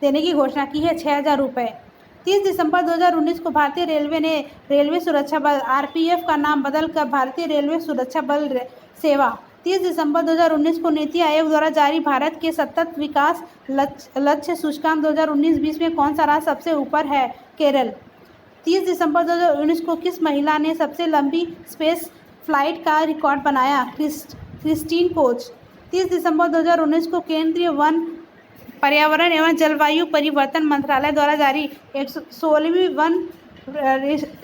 देने की घोषणा की है? 6,000 रुपये। 30 दिसंबर 2019 को भारतीय रेलवे ने रेलवे सुरक्षा बल RPF का नाम बदलकर भारतीय रेलवे सुरक्षा बल सेवा। 30 दिसंबर 2019 को नीति आयोग द्वारा जारी भारत के सतत विकास लक्ष्य सूचकांक 2019-20 में कौन सा राज्य सबसे ऊपर है? केरल। 30 दिसंबर 2019 को किस महिला ने सबसे लंबी स्पेस फ्लाइट का रिकॉर्ड बनाया? Christine coach. 30 दिसंबर 2019 को केंद्रीय वन पर्यावरण एवं जलवायु परिवर्तन मंत्रालय द्वारा जारी 116वीं वन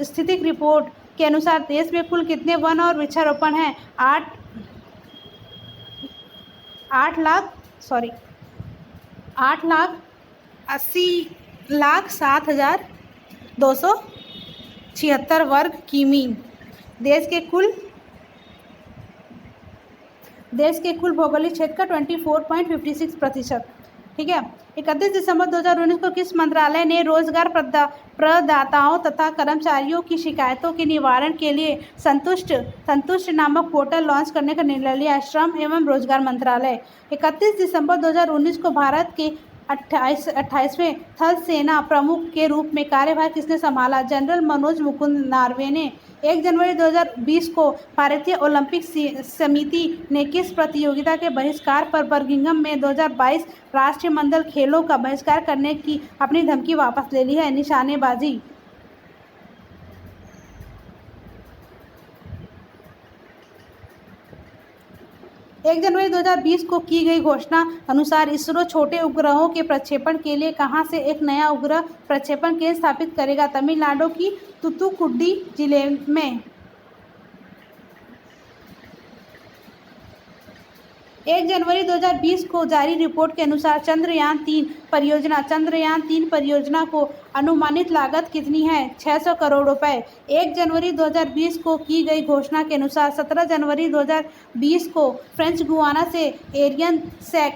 स्थितिक रिपोर्ट के अनुसार देश में कुल कितने वन और वृक्षारोपण हैं? 8,80,07,276 वर्ग किमी। देश के कुल भौगोलिक क्षेत्र का 24.56%। ठीक है। 31 दिसंबर 2019 को किस मंत्रालय ने रोजगार प्रदाताओं तथा कर्मचारियों की शिकायतों के निवारण के लिए संतुष्ट नामक पोर्टल लॉन्च करने का निर्णय लिया? श्रम एवं रोजगार मंत्रालय। 31 दिसंबर 2019 को भारत के 28वें थल सेना प्रमुख के रूप में कार्यभार किसने संभाला? जनरल मनोज मुकुंद नारवे ने। 1 जनवरी 2020 को भारतीय ओलंपिक समिति ने किस प्रतियोगिता के बहिष्कार पर बर्मिंघम में 2022 राष्ट्रमंडल खेलों का बहिष्कार करने की अपनी धमकी वापस ले ली है? निशानेबाजी। 1 जनवरी 2020 को की गई घोषणा अनुसार इसरो छोटे उपग्रहों के प्रक्षेपण के लिए कहां से एक नया उपग्रह प्रक्षेपण केंद्र स्थापित करेगा? तमिलनाडु की तुतुकुडी जिले में। 1 जनवरी 2020 को जारी रिपोर्ट के अनुसार चंद्रयान-3 परियोजना को अनुमानित लागत कितनी है? 600 करोड़ रुपए। 1 जनवरी 2020 को की गई घोषणा के अनुसार 17 जनवरी 2020 को फ्रेंच गुयाना से एरियन सैक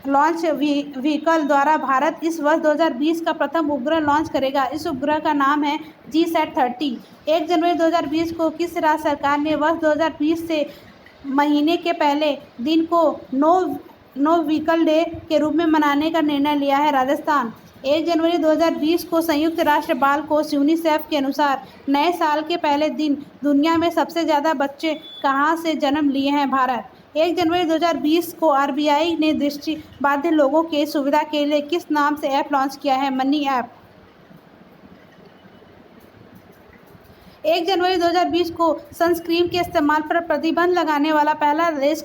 लॉन्च व्हीकल द्वारा भारत इस वर्ष 2020 का प्रथम उपग्रह लॉन्च करेगा। इस उपग्रह का नाम है GSAT-30। 1 जनवरी 2020 को किस राज्य सरकार ने वर्ष 2020 से महीने के पहले दिन को नो व्हीकल डे के रूप में मनाने का निर्णय लिया है? राजस्थान। 1 जनवरी 2020 को संयुक्त राष्ट्र बाल कोष यूनिसेफ के अनुसार नए साल के पहले दिन दुनिया में सबसे ज़्यादा बच्चे कहाँ से जन्म लिए हैं? भारत। 1 जनवरी 2020 को RBI ने दृष्टिबाधित लोगों के सुविधा के लिए किस नाम से ऐप लॉन्च किया है? Money app. 1 जनवरी 2020 को सनस्क्रीन के इस्तेमाल पर प्रतिबंध लगाने वाला पहला देश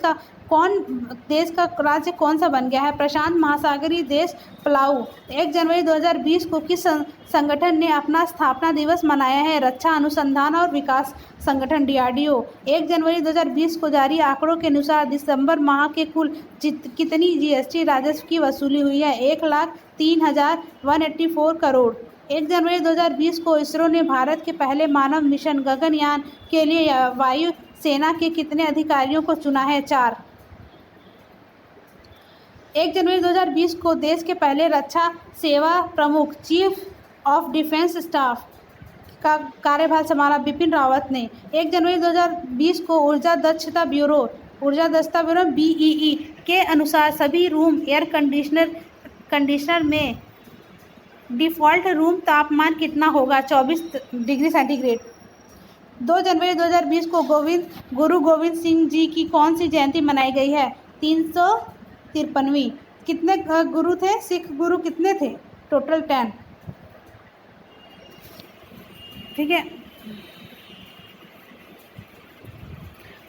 का राज्य कौन सा बन गया है? प्रशांत महासागरीय देश पलाऊ। 1 जनवरी 2020 को किस संगठन ने अपना स्थापना दिवस मनाया है? रक्षा अनुसंधान और विकास संगठन DRDO। 1 जनवरी 2020 को जारी आंकड़ों के अनुसार दिसंबर माह के कुल कितनी GST राजस्व की वसूली हुई है? 1,03,184 करोड़। 1 जनवरी 2020 को इसरो ने भारत के पहले मानव मिशन गगनयान के लिए वायु सेना के कितने अधिकारियों को चुना है? 4। 1 जनवरी 2020 को देश के पहले रक्षा सेवा प्रमुख चीफ ऑफ डिफेंस स्टाफ का कार्यभार संभाला बिपिन रावत ने। 1 जनवरी 2020 को ऊर्जा दक्षता ब्यूरो BEE के अनुसार सभी रूम एयर कंडीशनर में डिफ़ॉल्ट रूम तापमान कितना होगा? 24 डिग्री सेंटीग्रेड। 2 जनवरी 2020 को गुरु गोविंद सिंह जी की कौन सी जयंती मनाई गई है? 353वीं। कितने गुरु थे? सिख गुरु कितने थे? टोटल 10। ठीक है,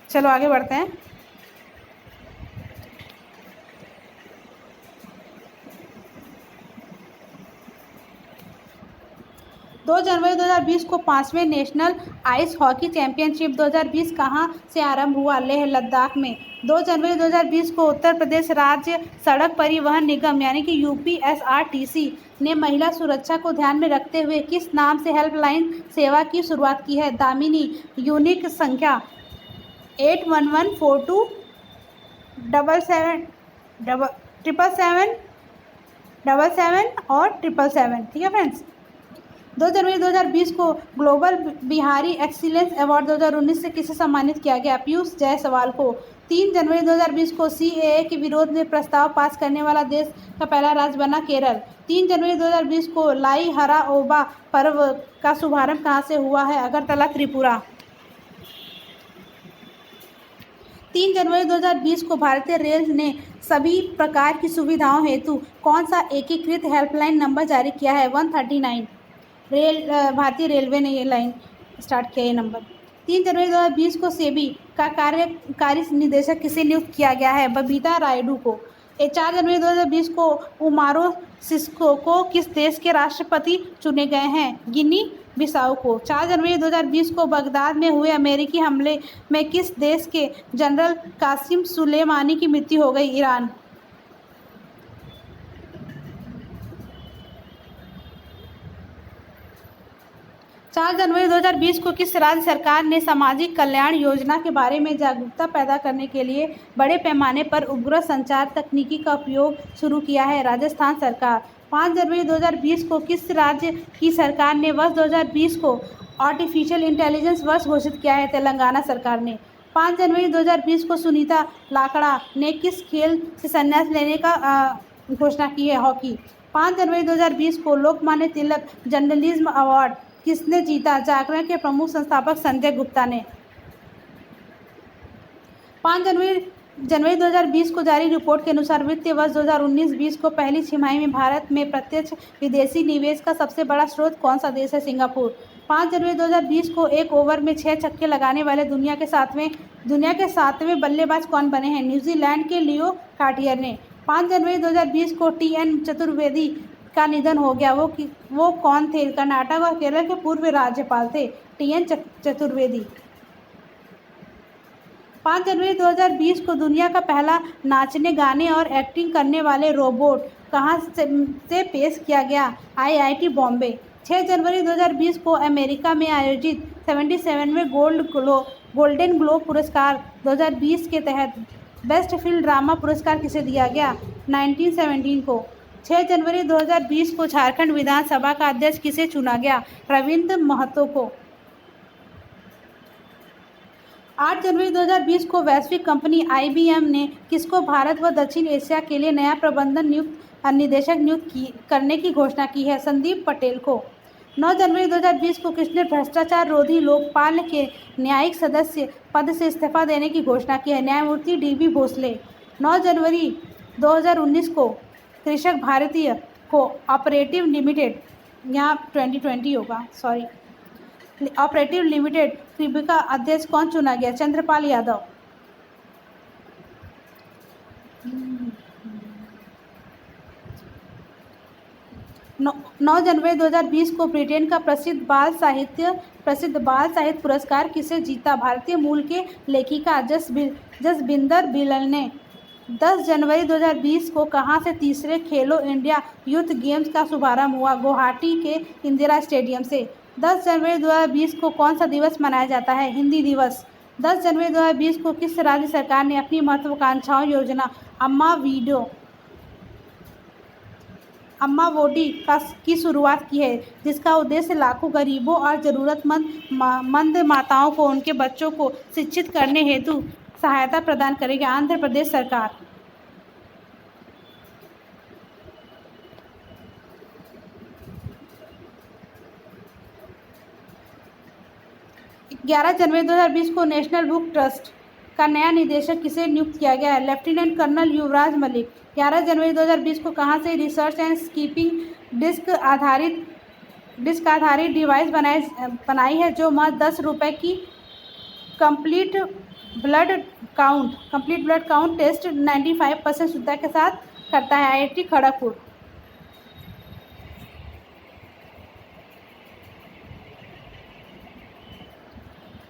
चलो आगे बढ़ते हैं। दो जनवरी 2020 को 5वें नेशनल आइस हॉकी चैंपियनशिप 2020 कहाँ से आरंभ हुआ? लेह लद्दाख में। 2 जनवरी 2020 को उत्तर प्रदेश राज्य सड़क परिवहन निगम यानी कि UPSRTC ने महिला सुरक्षा को ध्यान में रखते हुए किस नाम से हेल्पलाइन सेवा की शुरुआत की है? दामिनी। यूनिक संख्या 8114277777 और 777। ठीक है फ्रेंड्स। 2 जनवरी 2020 को ग्लोबल बिहारी एक्सीलेंस अवार्ड 2019 से किसे सम्मानित किया गया? पीयूष जायसवाल को। 3 जनवरी 2020 को CAA के विरोध में प्रस्ताव पास करने वाला देश का पहला राज्य बना केरल। 3 जनवरी 2020 को लाई हराओबा पर्व का शुभारंभ कहाँ से हुआ है? अगरतला, त्रिपुरा। 3 जनवरी 2020 को भारतीय रेल ने सभी प्रकार की सुविधाओं हेतु कौन सा एकीकृत हेल्पलाइन नंबर जारी किया है? 139। भारतीय रेलवे ने ये लाइन स्टार्ट किया, ये नंबर। 3 जनवरी 2020 को सेबी का कार्यकारी निदेशक किसे नियुक्त किया गया है? बबीता रायडू को। 4 जनवरी 2020 को उमारो सिस्को को किस देश के राष्ट्रपति चुने गए हैं? गिनी बिसाऊ को। 4 जनवरी 2020 को बगदाद में हुए अमेरिकी हमले में किस देश के जनरल कासिम सुलेमानी की मृत्यु हो गई? ईरान। 4 जनवरी 2020 को किस राज्य सरकार ने सामाजिक कल्याण योजना के बारे में जागरूकता पैदा करने के लिए बड़े पैमाने पर उपग्रह संचार तकनीकी का उपयोग शुरू किया है? राजस्थान सरकार। 5 जनवरी 2020 को किस राज्य की सरकार ने वर्ष 2020 को आर्टिफिशियल इंटेलिजेंस वर्ष घोषित किया है? तेलंगाना सरकार ने। 5 जनवरी 2020 को सुनीता लाकड़ा ने किस खेल से संन्यास लेने का घोषणा की है? हॉकी। 5 जनवरी 2020 को लोकमान्य तिलक जर्नलिज्म अवार्ड किसने जीता? जागरण के प्रमुख संस्थापक संजय गुप्ता ने। 5 जनवरी 2020 को जारी रिपोर्ट के अनुसार वित्तीय वर्ष 2019-20 को पहली छमाही में भारत में प्रत्यक्ष विदेशी निवेश का सबसे बड़ा स्रोत कौन सा देश है? सिंगापुर। 5 जनवरी 2020 को एक ओवर में 6 छक्के लगाने वाले दुनिया के सातवें बल्लेबाज कौन बने हैं? न्यूजीलैंड के लियो कार्टियर ने। 5 जनवरी 2020 को TN चतुर्वेदी का निधन हो गया। वो कौन थे? कर्नाटक और केरल के पूर्व राज्यपाल थे TN चतुर्वेदी। 5 जनवरी 2020 को दुनिया का पहला नाचने गाने और एक्टिंग करने वाले रोबोट कहाँ से पेश किया गया? IIT बॉम्बे। 6 जनवरी 2020 को अमेरिका में आयोजित 77वें गोल्डन ग्लोब पुरस्कार 2020 के तहत बेस्ट फिल्म ड्रामा पुरस्कार किसे दिया गया? 1917 को। 6 जनवरी 2020 को झारखंड विधानसभा का अध्यक्ष किसे चुना गया? रविंद्र महतो को। 8 जनवरी 2020 को वैश्विक कंपनी IBM ने किसको भारत व दक्षिण एशिया के लिए नया प्रबंधन निदेशक नियुक्त करने की घोषणा की है? संदीप पटेल को। 9 जनवरी 2020 को किसने भ्रष्टाचार रोधी लोकपाल के न्यायिक सदस्य पद से इस्तीफा देने की घोषणा की है? न्यायमूर्ति DB भोसले। 9 जनवरी 2019 को कृषक भारतीय को ऑपरेटिव लिमिटेड, यहाँ 2020 होगा, सॉरी, ऑपरेटिव लिमिटेड क्रिबी का अध्यक्ष कौन चुना गया? चंद्रपाल यादव। 9 जनवरी 2020 को ब्रिटेन का प्रसिद्ध बाल साहित्य पुरस्कार किसे जीता? भारतीय मूल के लेखिका जसबिंदर बिल्ल ने। 10 जनवरी 2020 को कहां से तीसरे खेलो इंडिया यूथ गेम्स का शुभारंभ हुआ? गुवाहाटी के इंदिरा स्टेडियम से। 10 जनवरी 2020 को कौन सा दिवस मनाया जाता है? हिंदी दिवस। 10 जनवरी 2020 को किस राज्य सरकार ने अपनी महत्वाकांक्षाओं योजना अम्मा वोडी की शुरुआत की है, जिसका उद्देश्य लाखों गरीबों और ज़रूरतमंद माताओं को उनके बच्चों को शिक्षित करने हेतु सहायता प्रदान करेगी? आंध्र प्रदेश सरकार। 11 जनवरी 2020 को नेशनल बुक ट्रस्ट का नया निदेशक किसे नियुक्त किया गया है? लेफ्टिनेंट कर्नल युवराज मलिक। 11 जनवरी 2020 को कहां से रिसर्च एंड कीपिंग डिस्क आधारित डिवाइस बनाई है जो महज 10 रुपये की कंप्लीट ब्लड काउंट टेस्ट 95% शुद्धता के साथ करता है? IIT खड़गपुर।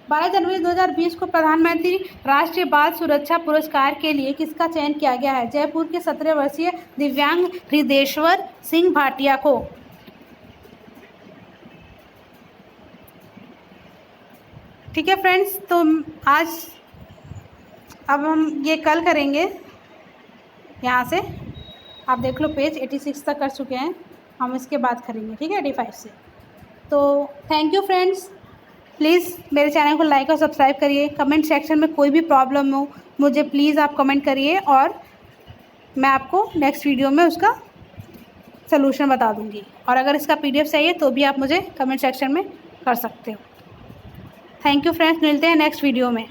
12 जनवरी 2020 को प्रधानमंत्री राष्ट्रीय बाल सुरक्षा पुरस्कार के लिए किसका चयन किया गया है? जयपुर के 17 वर्षीय दिव्यांग हृदेश्वर सिंह भाटिया को। ठीक है फ्रेंड्स, तो आज अब हम ये कल करेंगे। यहाँ से आप देख लो, पेज 86 तक कर चुके हैं, हम इसके बाद करेंगे, ठीक है, 85 से। तो थैंक यू फ्रेंड्स, प्लीज़ मेरे चैनल को लाइक और सब्सक्राइब करिए। कमेंट सेक्शन में कोई भी प्रॉब्लम हो मुझे प्लीज़ आप कमेंट करिए और मैं आपको नेक्स्ट वीडियो में उसका सलूशन बता दूंगी। और अगर इसका PDF चाहिए तो भी आप मुझे कमेंट सेक्शन में कर सकते हो। थैंक यू फ्रेंड्स, मिलते हैं नेक्स्ट वीडियो में।